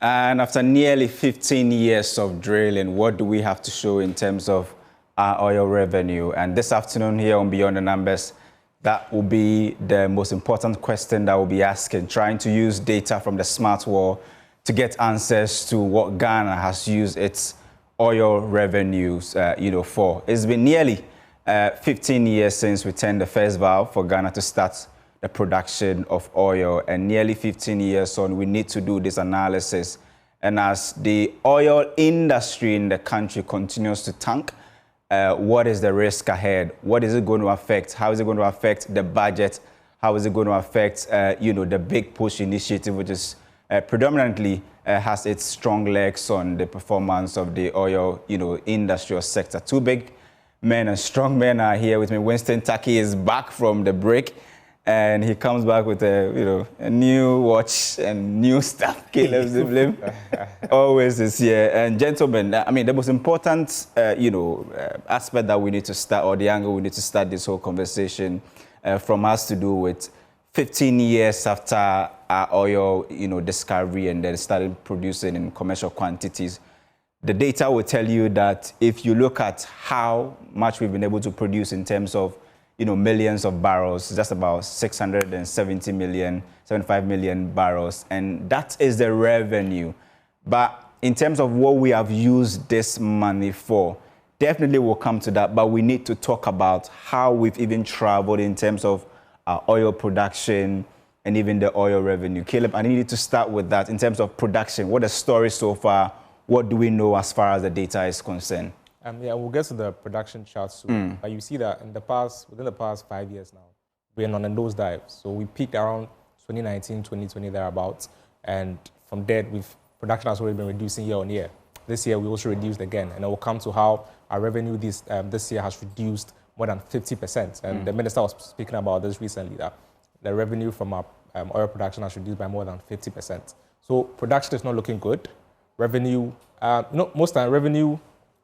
And after nearly 15 years of drilling, what do we have to show in terms of our oil revenue? And this afternoon here on Beyond the Numbers, that will be the most important question that we'll be asking, trying to use data from the smart wall to get answers to what Ghana has used its oil revenues, for. It's been nearly 15 years since we turned the first valve for Ghana to start the production of oil, and nearly 15 years on, we need to do this analysis. And as the oil industry in the country continues to tank, what is the risk ahead? What is it going to affect? How is it going to affect the budget? How is it going to affect, the big push initiative, which is predominantly has its strong legs on the performance of the oil, industrial sector. Two big men and strong men are here with me. Winston Taki is back from the break, and he comes back with a new watch and new stuff. Caleb Ziblim always is here. And gentlemen, I mean, the most important, aspect that we need to start, or the angle we need to start this whole conversation from, has to do with 15 years after our oil, discovery, and then started producing in commercial quantities. The data will tell you that if you look at how much we've been able to produce in terms of millions of barrels, just about 670 million, 75 million barrels, and that is the revenue. But in terms of what we have used this money for, definitely we'll come to that, but we need to talk about how we've even traveled in terms of our oil production and even the oil revenue. Caleb, I need you to start with that in terms of production. What is the story so far? What do we know as far as the data is concerned? We'll get to the production charts soon. But you see that within the past 5 years now, we're on a nosedive. So we peaked around 2019, 2020, thereabouts. And from there, production has already been reducing year on year. This year, we also reduced again. And it will come to how our revenue this year has reduced more than 50%. And the minister was speaking about this recently, that the revenue from our oil production has reduced by more than 50%. So production is not looking good. Revenue, most time revenue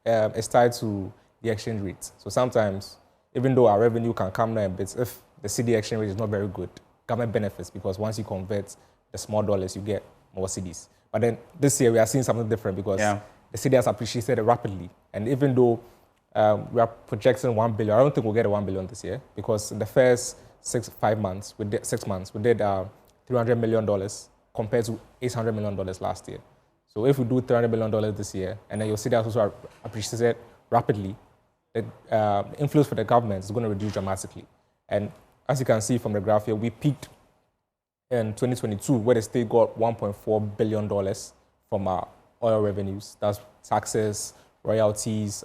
is tied to the exchange rate. So sometimes, even though our revenue can come down a bit, if the CD exchange rate is not very good, government benefits, because once you convert the small dollars, you get more CDs. But then this year, we are seeing something different, because the CD has appreciated rapidly. And even though we are projecting 1 billion, I don't think we'll get a 1 billion this year, because in the first 6 months, we did $300 million compared to $800 million last year. So if we do $300 million this year, and then your CD has also appreciated rapidly, the influence for the government is going to reduce dramatically. And as you can see from the graph here, we peaked in 2022, where the state got $1.4 billion from our oil revenues. That's taxes, royalties,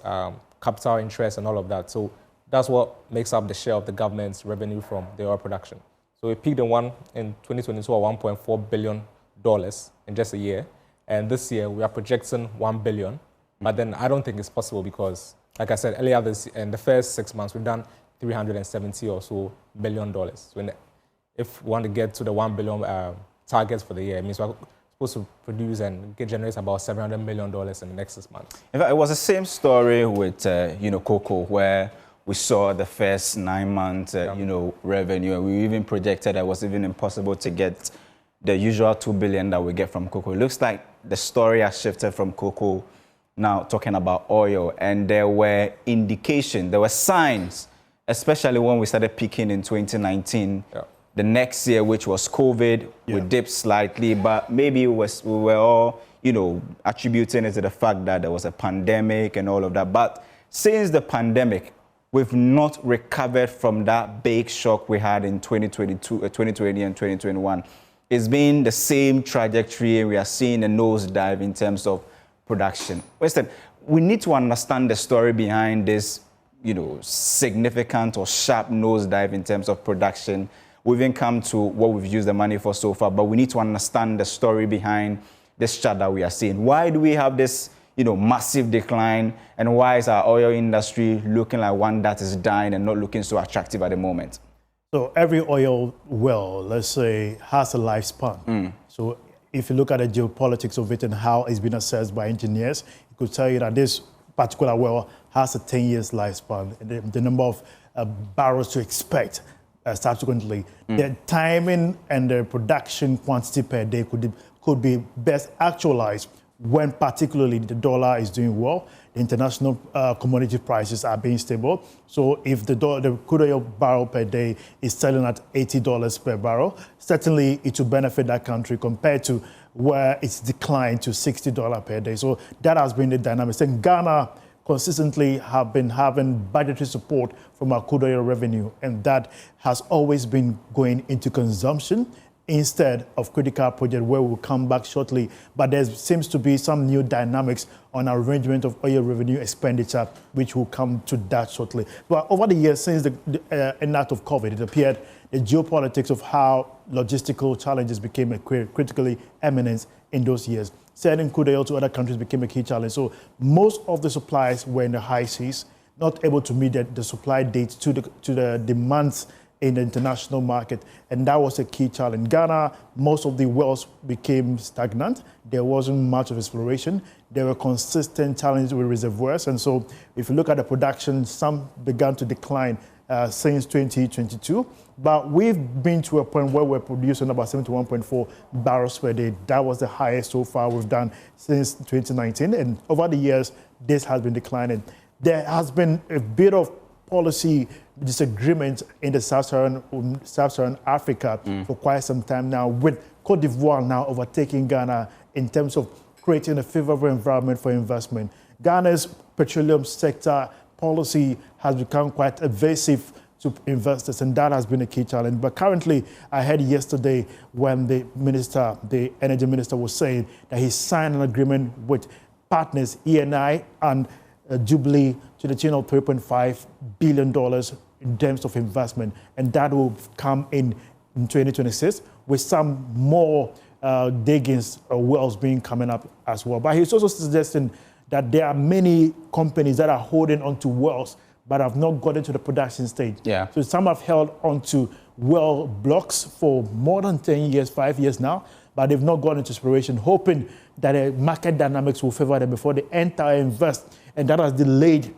capital interest, and all of that. So that's what makes up the share of the government's revenue from the oil production. So we peaked in 2022 at $1.4 billion in just a year. And this year, we are projecting 1 billion. But then I don't think it's possible, because, like I said earlier, in the first 6 months, we've done $370 or so billion. So if we want to get to the 1 billion targets for the year, it means we're supposed to produce and generate about $700 million in the next 6 months. In fact, it was the same story with, cocoa, where we saw the first 9 months, revenue, and we even projected that it was even impossible to get the usual 2 billion that we get from cocoa. It looks like the story has shifted from cocoa, now talking about oil. And there were indications, there were signs, especially when we started peaking in 2019. The next year, which was COVID, we dipped slightly, but maybe we were all, attributing it to the fact that there was a pandemic and all of that. But since the pandemic, we've not recovered from that big shock we had in 2020 and 2021. It's been the same trajectory, and we are seeing a nosedive in terms of production. Winston, we need to understand the story behind this, significant or sharp nosedive in terms of production. We've even come to what we've used the money for so far, but we need to understand the story behind this chart that we are seeing. Why do we have this, massive decline, and why is our oil industry looking like one that is dying and not looking so attractive at the moment? So every oil well, let's say, has a lifespan. So if you look at the geopolitics of it and how it's been assessed by engineers, it could tell you that this particular well has a 10 years lifespan. The number of barrels to expect subsequently. The timing and the production quantity per day could be best actualized when particularly the dollar is doing well, the international commodity prices are being stable. So if the crude oil barrel per day is selling at $80 per barrel, certainly it will benefit that country compared to where it's declined to $60 per day. So that has been the dynamics. And Ghana consistently have been having budgetary support from our crude oil revenue, and that has always been going into consumption instead of critical project, where we'll come back shortly. But there seems to be some new dynamics on our arrangement of oil revenue expenditure, which will come to that shortly. But over the years, since the enact of COVID, it appeared the geopolitics of how logistical challenges became a critically eminent in those years. Selling crude oil to other countries became a key challenge. So most of the supplies were in the high seas, not able to meet the supply dates to the demands in the international market, and that was a key challenge. Ghana, most of the wells became stagnant. There wasn't much of exploration. There were consistent challenges with reservoirs, and so if you look at the production, some began to decline since 2022. But we've been to a point where we're producing about 71.4 barrels per day. That was the highest so far we've done since 2019, and over the years, this has been declining. There has been a bit of policy disagreement in the Sub-Saharan Africa for quite some time now, with Cote d'Ivoire now overtaking Ghana in terms of creating a favorable environment for investment. Ghana's petroleum sector policy has become quite evasive to investors, and that has been a key challenge. But currently, I heard yesterday when the energy minister was saying that he signed an agreement with partners, ENI and Jubilee, to the tune of $3.5 billion in terms of investment, and that will come in 2026 with some more diggings wells being coming up as well. But he's also suggesting that there are many companies that are holding onto wells but have not gotten to the production stage. Yeah. So some have held onto well blocks for more than 10 years, 5 years now, but they've not gone into exploration, hoping that the market dynamics will favor them before they enter and invest, and that has delayed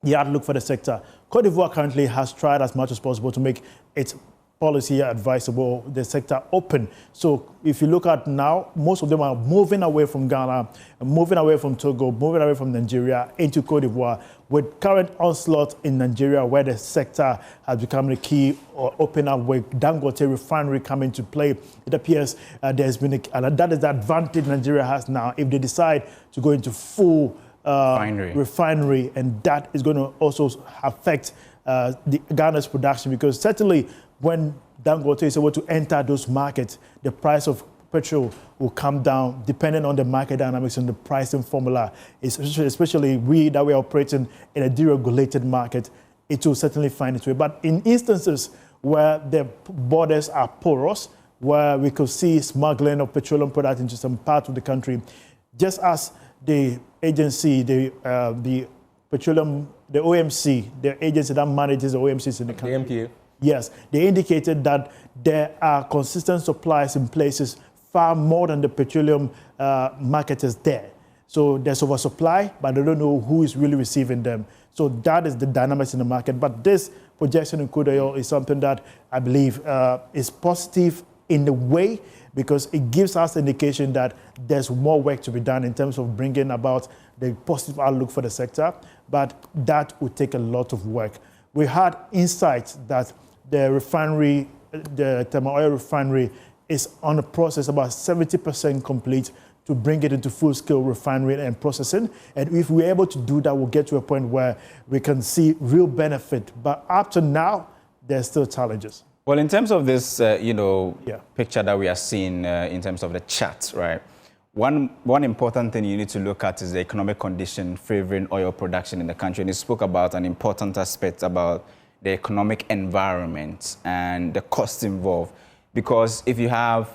the outlook for the sector. Cote d'Ivoire currently has tried as much as possible to make its policy advisable, the sector open. So if you look at now, most of them are moving away from Ghana, moving away from Togo, moving away from Nigeria into Cote d'Ivoire, with current onslaught in Nigeria, where the sector has become the key or open up with Dangote refinery coming to play. It appears there's been and that is the advantage Nigeria has now if they decide to go into full refinery, and that is going to also affect the Ghana's production, because certainly when Dangote is able to enter those markets, the price of petrol will come down depending on the market dynamics and the pricing formula. Especially we that we are operating in a deregulated market, it will certainly find its way. But in instances where the borders are porous, where we could see smuggling of petroleum products into some parts of the country, just as the agency, the petroleum, the OMC, the agency that manages the OMCs in the country. The MPA. Yes, they indicated that there are consistent supplies in places far more than the petroleum marketers there. So there's oversupply, but they don't know who is really receiving them. So that is the dynamics in the market. But this projection in crude oil is something that I believe is positive in a way, because it gives us indication that there's more work to be done in terms of bringing about the positive outlook for the sector, but that would take a lot of work. We had insights that the refinery, the thermal oil refinery, is on the process about 70% complete to bring it into full-scale refinery and processing. And if we're able to do that, we'll get to a point where we can see real benefit. But up to now, there's still challenges. Well, in terms of this, picture that we are seeing in terms of the chart, right? One important thing you need to look at is the economic condition favoring oil production in the country. And you spoke about an important aspect about the economic environment and the costs involved. Because if you have,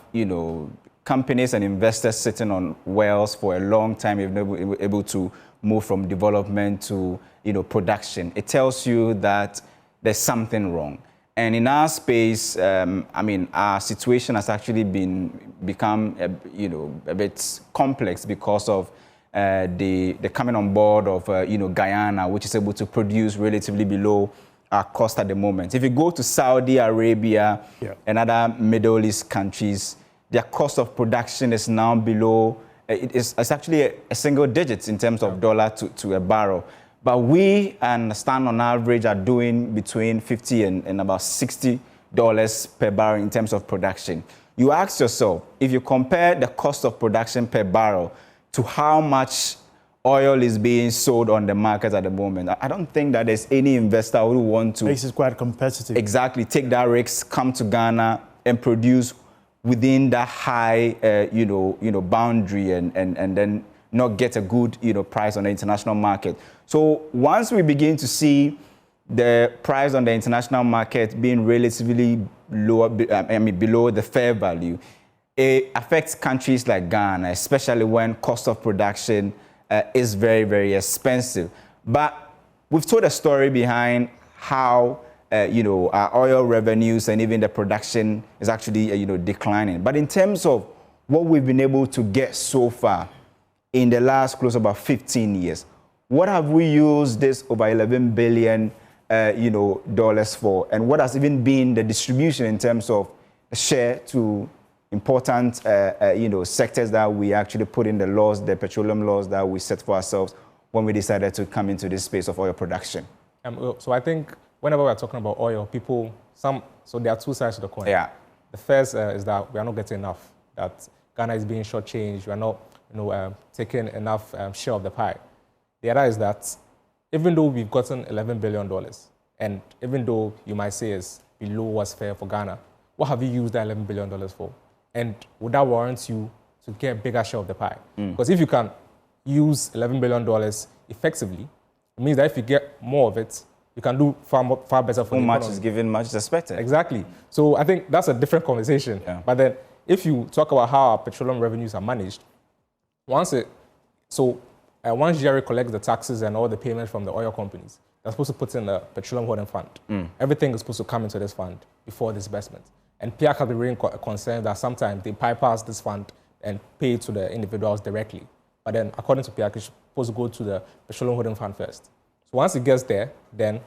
companies and investors sitting on wells for a long time, you've never been able to move from development to, production, it tells you that there's something wrong. And in our space, our situation has actually become, a bit complex because of the coming on board of, Guyana, which is able to produce relatively below our cost at the moment. If you go to Saudi Arabia and other Middle East countries, their cost of production is now below, it's actually a single digits in terms of dollar to a barrel. But we understand on average are doing between 50 and about $60 per barrel in terms of production. You ask yourself, if you compare the cost of production per barrel to how much oil is being sold on the market at the moment, I don't think that there's any investor who would want to. This is quite competitive. Exactly, take that risk, come to Ghana and produce within that high, boundary and then not get a good, price on the international market. So once we begin to see the price on the international market being relatively lower, below the fair value, it affects countries like Ghana, especially when cost of production is very, very expensive. But we've told a story behind how our oil revenues and even the production is actually declining. But in terms of what we've been able to get so far in the last close about 15 years, what have we used this over $11 billion dollars for, and what has even been the distribution in terms of share to important sectors that we actually put in the laws, the petroleum laws that we set for ourselves when we decided to come into this space of oil production? So I think whenever we're talking about oil, so there are two sides to the coin. Yeah. The first is that we are not getting enough, that Ghana is being shortchanged, we are not taking enough share of the pie. The other is that even though we've gotten $11 billion, and even though you might say it's below what's fair for Ghana, what have you used that $11 billion for? And would that warrant you to get a bigger share of the pie? Because if you can use $11 billion effectively, it means that if you get more of it, you can do far better for the much economy. is given, much is expected. Exactly. So I think that's a different conversation. Yeah. But then if you talk about how our petroleum revenues are managed, once GRA collects the taxes and all the payments from the oil companies, they're supposed to put in a petroleum holding fund. Everything is supposed to come into this fund before disbursement. And PIAC has been really concerned that sometimes they bypass this fund and pay to the individuals directly. But then, according to PIAC, it's supposed to go to the petroleum holding fund first. So once it gets there, then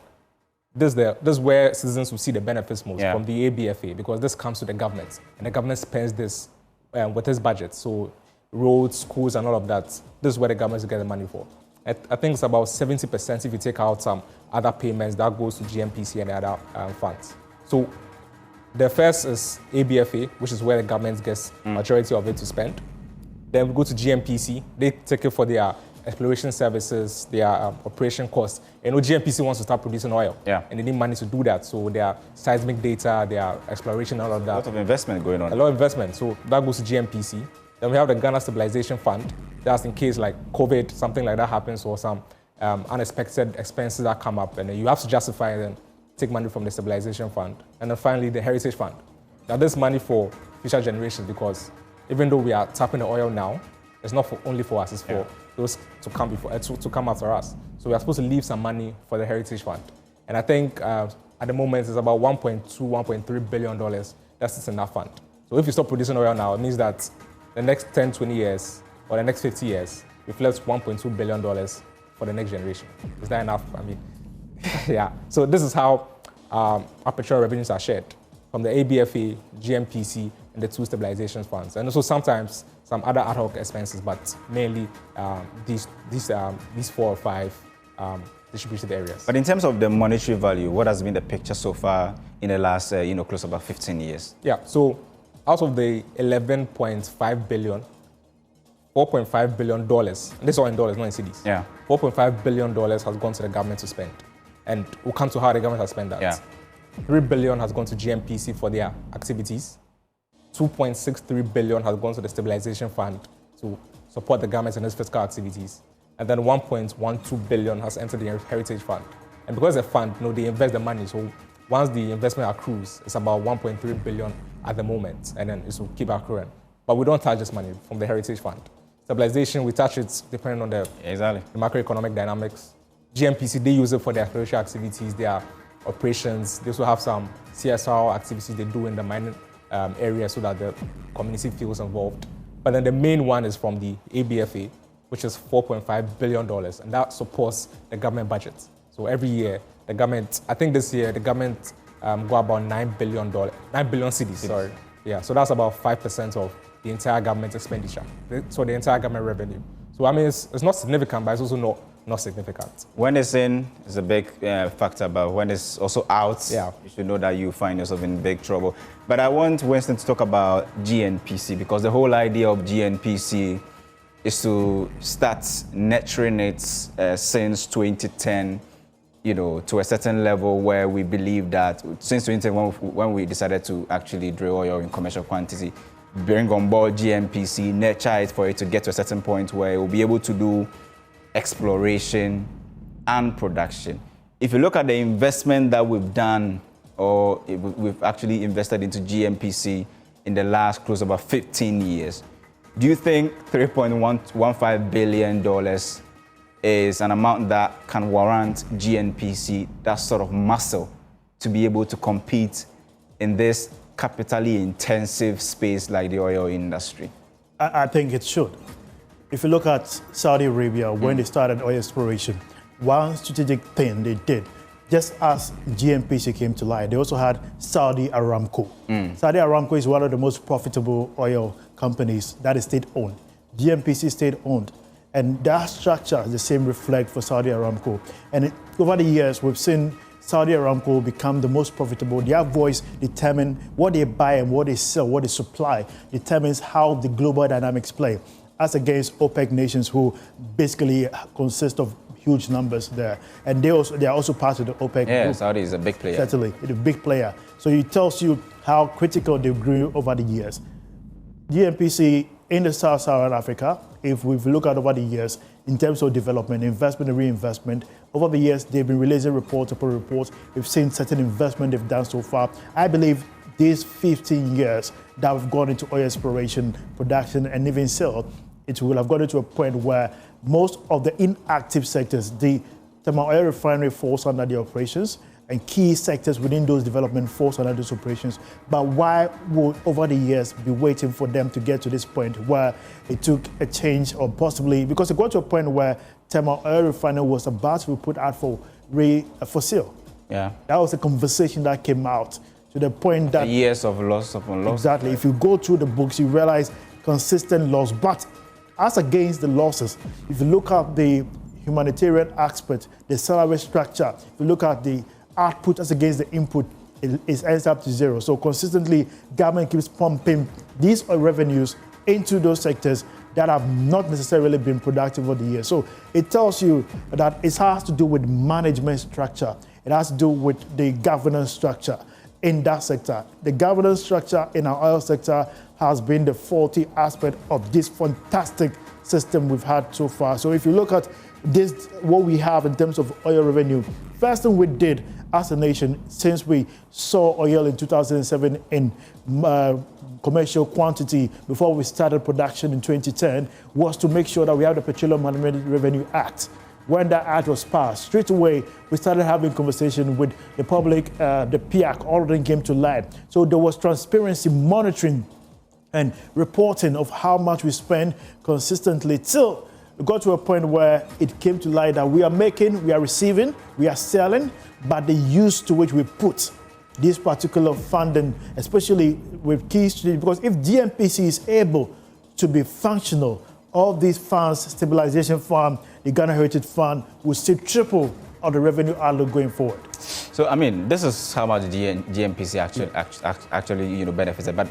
this is where citizens will see the benefits most from the ABFA, because this comes to the government, and the government spends this with its budget. So roads, schools, and all of that, this is where the government is getting money for. I think it's about 70% if you take out some other payments that goes to GNPC and the other funds. So the first is ABFA, which is where the government gets majority of it to spend. Then we go to GNPC. They take it for their exploration services, their operation costs. GNPC wants to start producing oil, and they need money to do that. So their seismic data, their exploration, all of that. A lot of investment going on. A lot of investment. So that goes to GNPC. Then we have the Ghana Stabilization Fund. That's in case like COVID, something like that happens, or some unexpected expenses that come up, and then you have to justify it and take money from the Stabilization Fund. And then finally, the Heritage Fund. Now, this money for future generations, because even though we are tapping the oil now, it's not only for us, it's for those to come before, to come after us. So we are supposed to leave some money for the Heritage Fund. And I think at the moment, it's about $1.2, $1.3 billion that sits in that fund. So if you stop producing oil now, it means that the next 10, 20 years, or the next 50 years, we've left $1.2 billion for the next generation. Is that enough? I mean, yeah. So this is how our petroleum revenues are shared from the ABFA, GNPC, and the two stabilization funds. And also sometimes some other ad hoc expenses, but mainly these 4 or 5 distributed areas. But in terms of the monetary value, what has been the picture so far in the last, close to about 15 years? Yeah. So out of the 11.5 billion, $4.5 billion, and this is all in dollars, not in cedis. Yeah. $4.5 billion has gone to the government to spend. And we'll come to how the government has spent that. Yeah. $3 billion has gone to GNPC for their activities. $2.63 billion has gone to the Stabilization Fund to support the government in its fiscal activities. And then $1.12 billion has entered the Heritage Fund. And because it's a fund, they invest the money. So once the investment accrues, it's about $1.3 billion at the moment, and then it will keep accruing. But we don't touch this money from the Heritage Fund. Stabilization, we touch it depending on the macroeconomic dynamics. GNPC, they use it for their exploration activities, their operations. They also have some CSR activities they do in the mining area so that the community feels involved. But then the main one is from the ABFA, which is $4.5 billion, and that supports the government budget. So every year, the government, I think this year, the government got about $9 billion cedis, Yeah, so that's about 5% of the entire government expenditure, so the entire government revenue. So I mean, it's not significant, but it's also not significant. When it's in, it's a big factor, but when it's also out, Yeah. you should know that you find yourself in big trouble. But I want Winston to talk about GNPC, because the whole idea of GNPC is to start nurturing it since 2010, to a certain level where we believe that since 2010, when we decided to actually drill oil in commercial quantity, bring on board GNPC, nurture it for it to get to a certain point where it will be able to do exploration and production. If you look at the investment that we've done, or we've actually invested into GNPC in the last close about 15 years, do you think $3.15 billion is an amount that can warrant GNPC that sort of muscle to be able to compete in this capitally intensive space like the oil industry? I think it should. If you look at Saudi Arabia, when they started oil exploration, one strategic thing they did, just as GNPC came to light, they also had Saudi Aramco. Saudi Aramco is one of the most profitable oil companies that is state-owned. GNPC is state-owned. And that structure is the same reflect for Saudi Aramco. And over the years, we've seen Saudi Aramco become the most profitable. Their voice determines what they buy and what they sell, what they supply, determines how the global dynamics play, as against OPEC nations who basically consist of huge numbers there. And they are also part of the OPEC group. Saudi is a big player. Certainly, it's a big player. So it tells you how critical they grew over the years. GNPC in the Sub-Saharan Africa, if we look at over the years, in terms of development, investment and reinvestment, over the years, they've been releasing report upon report. We've seen certain investment they've done so far. I believe these 15 years that we've gone into oil exploration, production, and even sale, it will have gotten to a point where most of the inactive sectors, the thermal oil refinery falls under the operations, and key sectors within those development falls under those operations. But why would, over the years, be waiting for them to get to this point where it took a change, or possibly, because it got to a point where thermal oil refinery was about to be put out for sale. Yeah. That was a conversation that came out to the point that... The years of loss upon loss. Exactly. If you go through the books, you realize consistent loss. But as against the losses, if you look at the humanitarian aspect, the salary structure, if you look at the output as against the input, it ends up to zero. So consistently, government keeps pumping these oil revenues into those sectors that have not necessarily been productive over the years. So it tells you that it has to do with management structure. It has to do with the governance structure in that sector. The governance structure in our oil sector has been the faulty aspect of this fantastic system we've had so far. So if you look at this, what we have in terms of oil revenue, first thing we did as a nation since we saw oil in 2007 in commercial quantity before we started production in 2010 was to make sure that we have the Petroleum Management Revenue Act. When that act was passed, straight away we started having conversation with the public, the PIAC, all of them came to light. So there was transparency, monitoring and reporting of how much we spend consistently till it got to a point where it came to light that we are making, we are receiving, we are selling, but the use to which we put this particular funding, especially with key strategies, because if GNPC is able to be functional, all these funds, stabilization fund, the Ghana Heritage Fund, will still triple of the revenue outlook going forward. So, I mean, this is how much GNPC actually benefited. But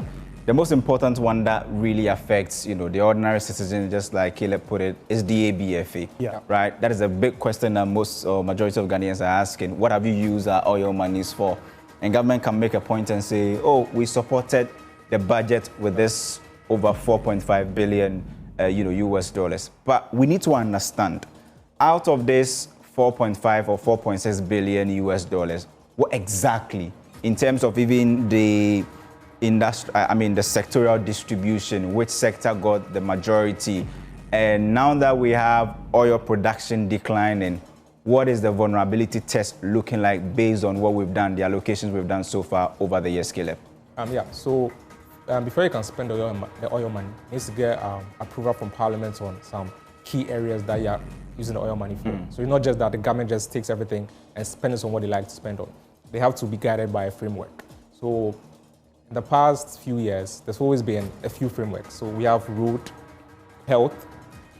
the most important one that really affects, the ordinary citizen, just like Caleb put it, is the ABFA. Yeah. Right? That is a big question that most or majority of Ghanaians are asking. What have you used our oil monies for? And government can make a point and say, oh, we supported the budget with this over 4.5 billion, US dollars. But we need to understand, out of this 4.5 or 4.6 billion US dollars, what exactly, in terms of even the industry, the sectoral distribution, which sector got the majority? And now that we have oil production declining, what is the vulnerability test looking like based on what we've done, the allocations we've done so far over the years, Caleb? So before you can spend the oil money, it needs to get approval from Parliament on some key areas that you are using the oil money for. So it's not just that the government just takes everything and spends on what they like to spend on. They have to be guided by a framework. So in the past few years, there's always been a few frameworks. So we have road, health,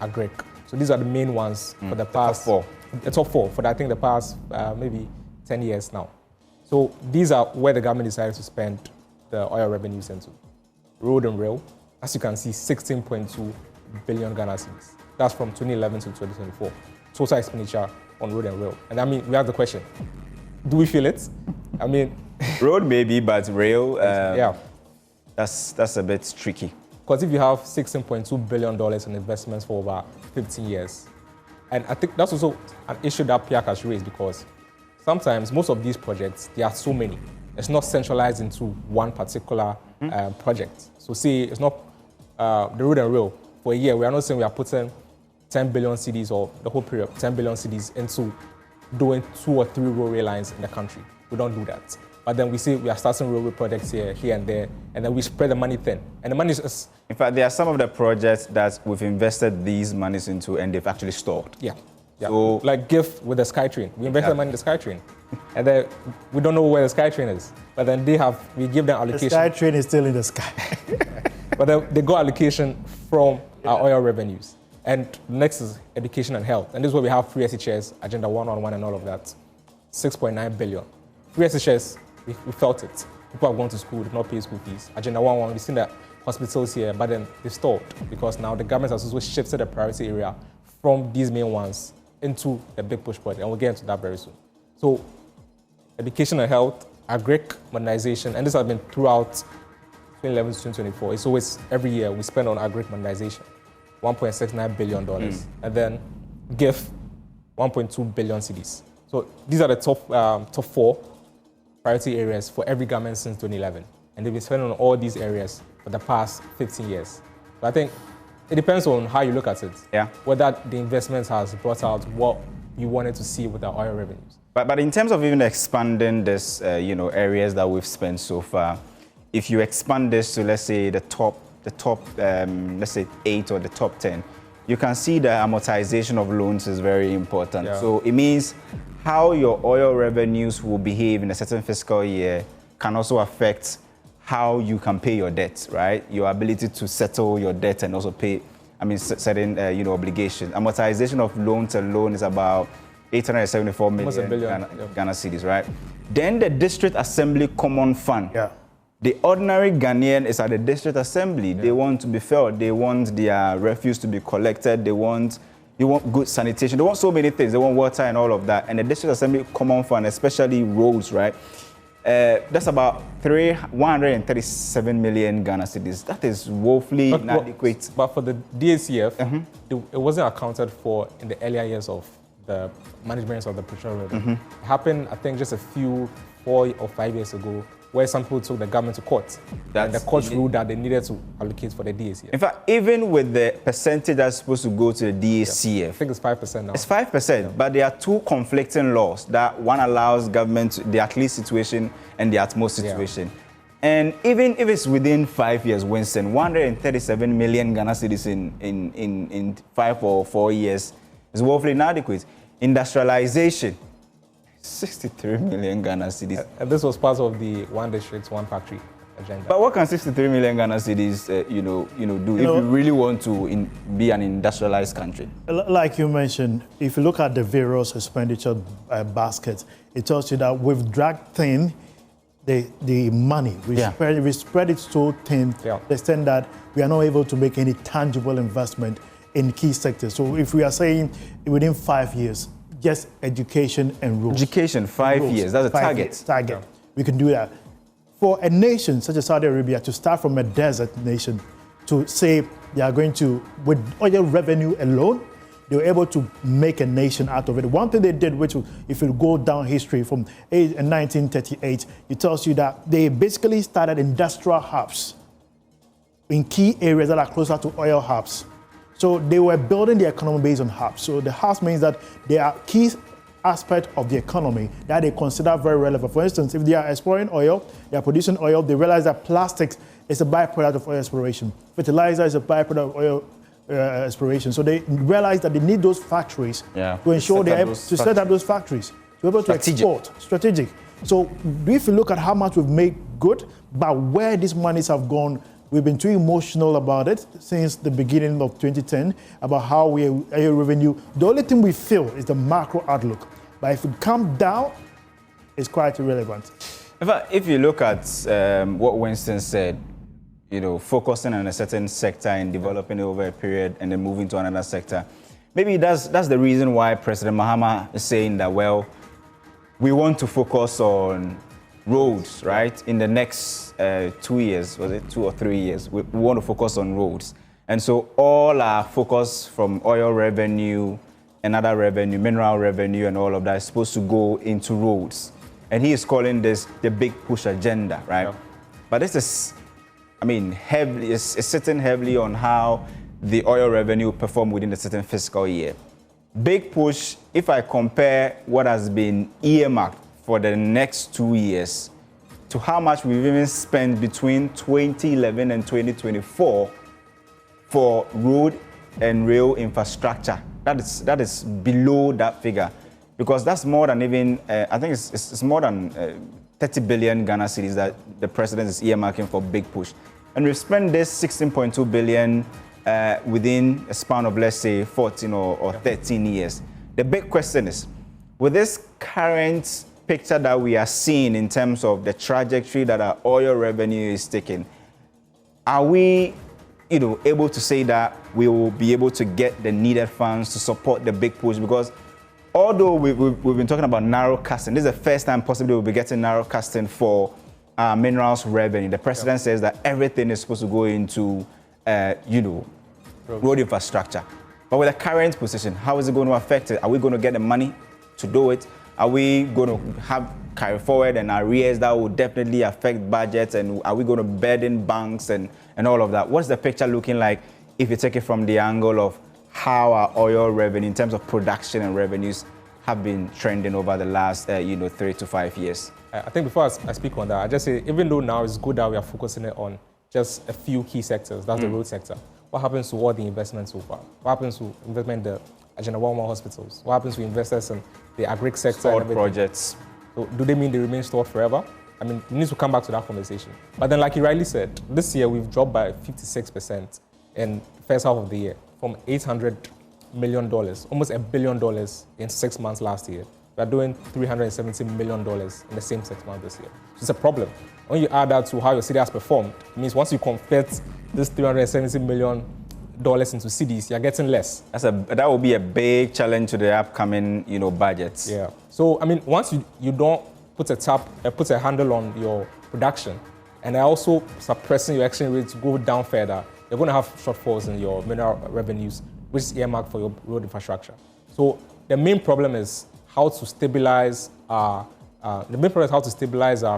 agric. So these are the main ones for the past the top four for I think the past maybe 10 years now. So these are where the government decided to spend the oil revenues into. Road and rail, as you can see, 16.2 billion Ghana cedis. That's from 2011 to 2024. Total expenditure on road and rail. And I mean, we have the question, do we feel it? I mean... road maybe, but rail, yeah. That's a bit tricky. Because if you have $16.2 billion in investments for over 15 years, and I think that's also an issue that PIAC has raised, because sometimes most of these projects, there are so many. It's not centralized into one particular project. So say it's not the road and rail. For a year, we are not saying we are putting 10 billion cedis or the whole period, 10 billion cedis into doing 2 or 3 railway lines in the country. We don't do that. But then we say we are starting railway projects here and there, and then we spread the money thin. And the money is... In fact, there are some of the projects that we've invested these monies into and they've actually stalled. Yeah. So, like GIF with the SkyTrain. We invested money in the SkyTrain. And then we don't know where the SkyTrain is. But then we give them allocation. The SkyTrain is still in the sky. But then they got allocation from our oil revenues. And next is education and health. And this is where we have free SHS, Agenda 111 and all of that. 6.9 billion. Free SHS, we felt it. People have gone to school, did not pay school fees. Agenda 111, we've seen that hospitals here, but then they stalled because now the government has also shifted the priority area from these main ones into the big push project, and we'll get into that very soon. So, education and health, agric modernization, and this has been throughout 2011 to 2024. It's always, every year, we spend on agric modernization, $1.69 billion. And then GIF, 1.2 billion cedis. So these are the top 4 priority areas for every government since 2011. And they've been spending on all these areas for the past 15 years. But I think it depends on how you look at it. Yeah. Whether the investment has brought out what you wanted to see with our oil revenues. But in terms of even expanding this, areas that we've spent so far, if you expand this to, let's say, the top, let's say 8 or the top 10, you can see the amortization of loans is very important. Yeah. So it means how your oil revenues will behave in a certain fiscal year can also affect how you can pay your debt, right? Your ability to settle your debt and also pay, certain, obligations. Amortization of loans alone is about 874 million Ghana cedis, right? Then the District Assembly Common Fund. Yeah. The ordinary Ghanaian is at the District Assembly. Yeah. They want to be fed. They want their refuse to be collected. They want good sanitation. They want so many things. They want water and all of that. And the District Assembly Common Fund, especially roads, right? That's about 137 million Ghana cedis. That is woefully inadequate. But for the DACF, it wasn't accounted for in the earlier years of the management of the petroleum revenue. It happened, I think, just a few 4 or 5 years ago, where some people took the government to court. And the court ruled that they needed to allocate for the DACF. In fact, even with the percentage that's supposed to go to the DACF, I think it's 5% now. It's 5%, but there are 2 conflicting laws. That one allows government the at least situation and the at most situation. Yeah. And even if it's within 5 years, Winston, 137 million Ghana cedis in 5 or 4 years is woefully inadequate. Industrialization, 63 million Ghana cedis. And this was part of the one district, one factory agenda. But what can 63 million Ghana cedis, do if you really want to be an industrialized country? Like you mentioned, if you look at the various expenditure baskets, it tells you that we've dragged thin the money. We spread it so thin to the extent that we are not able to make any tangible investment in key sectors. So if we are saying within 5 years, just education and roads. Education, 5 years, that's a target. Yeah. We can do that. For a nation such as Saudi Arabia to start from a desert nation to say they are going to, with oil revenue alone, they were able to make a nation out of it. One thing they did, which if you go down history from 1938, it tells you that they basically started industrial hubs in key areas that are closer to oil hubs. So they were building the economy based on hubs. So the hubs means that they are key aspect of the economy that they consider very relevant. For instance, if they are exploring oil, they are producing oil, they realize that plastics is a byproduct of oil exploration. Fertilizer is a byproduct of oil exploration. So they realize that they need those factories to ensure they're able to set up those factories, to be able to export. Strategic. So if you look at how much we've made good, but where these monies have gone, we've been too emotional about it since the beginning of 2010, about how our revenue, the only thing we feel is the macro outlook. But if it comes down, it's quite irrelevant. If you look at what Winston said, focusing on a certain sector and developing it over a period and then moving to another sector, maybe that's the reason why President Mahama is saying that, well, we want to focus on roads, right? In the next 2 years, was it 2 or 3 years, we want to focus on roads. And so all our focus from oil revenue and other revenue, mineral revenue and all of that is supposed to go into roads. And he is calling this the big push agenda, right? Yeah. But this is, heavily, it's sitting heavily on how the oil revenue perform within a certain fiscal year. Big push, if I compare what has been earmarked for the next 2 years to how much we've even spent between 2011 and 2024 for road and rail infrastructure, that is below that figure. Because that's more than even, I think it's more than 30 billion Ghana cedis that the president is earmarking for big push. And we've spent this 16.2 billion within a span of, let's say, 14 or 13 years. The big question is, with this current picture that we are seeing in terms of the trajectory that our oil revenue is taking, are we able to say that we will be able to get the needed funds to support the big push? Because although we've been talking about narrow casting, this is the first time possibly we'll be getting narrow casting for minerals revenue. The president says that everything is supposed to go into, road infrastructure. But with the current position, how is it going to affect it? Are we going to get the money to do it? Are we going to have carry forward and arrears that will definitely affect budgets? And are we going to burden banks and all of that? What's the picture looking like if you take it from the angle of how our oil revenue in terms of production and revenues have been trending over the last 3 to 5 years? I think before I speak on that, I just say, even though now it's good that we are focusing it on just a few key sectors, that's the road sector. What happens to all the investments so far? What happens to investment in the Agenda 11 hospitals? What happens to investors in the agri sector? Stored projects. So do they mean they remain stored forever? We need to come back to that conversation. But then, like you rightly said, this year we've dropped by 56% in the first half of the year, from $800 million, almost $1 billion in 6 months last year. We're doing $370 million in the same 6 months this year. So it's a problem. When you add that to how your city has performed, it means once you convert this $370 million into cedis, you're getting less. That will be a big challenge to the upcoming, budgets. Yeah. So once you don't put a handle on your production, and also suppressing your exchange rate to go down further, you're going to have shortfalls in your mineral revenues, which is earmarked for your road infrastructure. So the main problem is how to stabilize our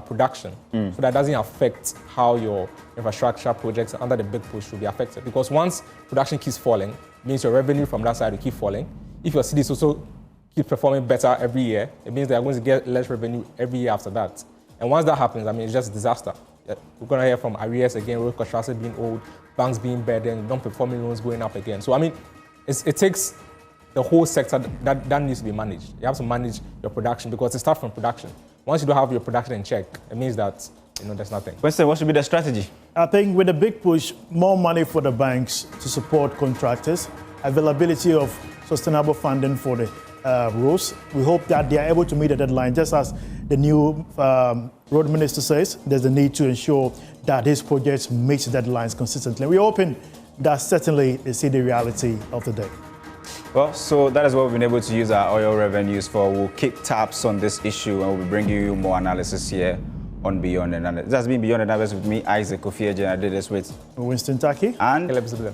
production so that doesn't affect how your infrastructure projects under the big push will be affected. Because once production keeps falling, it means your revenue from that side will keep falling. If your cities also keep performing better every year, it means they are going to get less revenue every year after that. And once that happens, it's just a disaster. We're going to hear from arrears again, road construction being old, banks being burdened, non-performing loans going up again. So it takes the whole sector that needs to be managed. You have to manage your production because it starts from production. Once you don't have your production in check, it means that there's nothing. Winston, what should be the strategy? I think with a big push, more money for the banks to support contractors, availability of sustainable funding for the roads. We hope that they are able to meet the deadline. Just as the new road minister says, there's a need to ensure that these projects meet deadlines consistently. We're hoping that certainly they see the reality of the day. Well, so that is what we've been able to use our oil revenues for. We'll keep tabs on this issue and we'll be bringing you more analysis here on Beyond the Numbers. This has been Beyond the Numbers with me, Isaac Kofi. I did this with Winston Taki and Caleb Zibulem.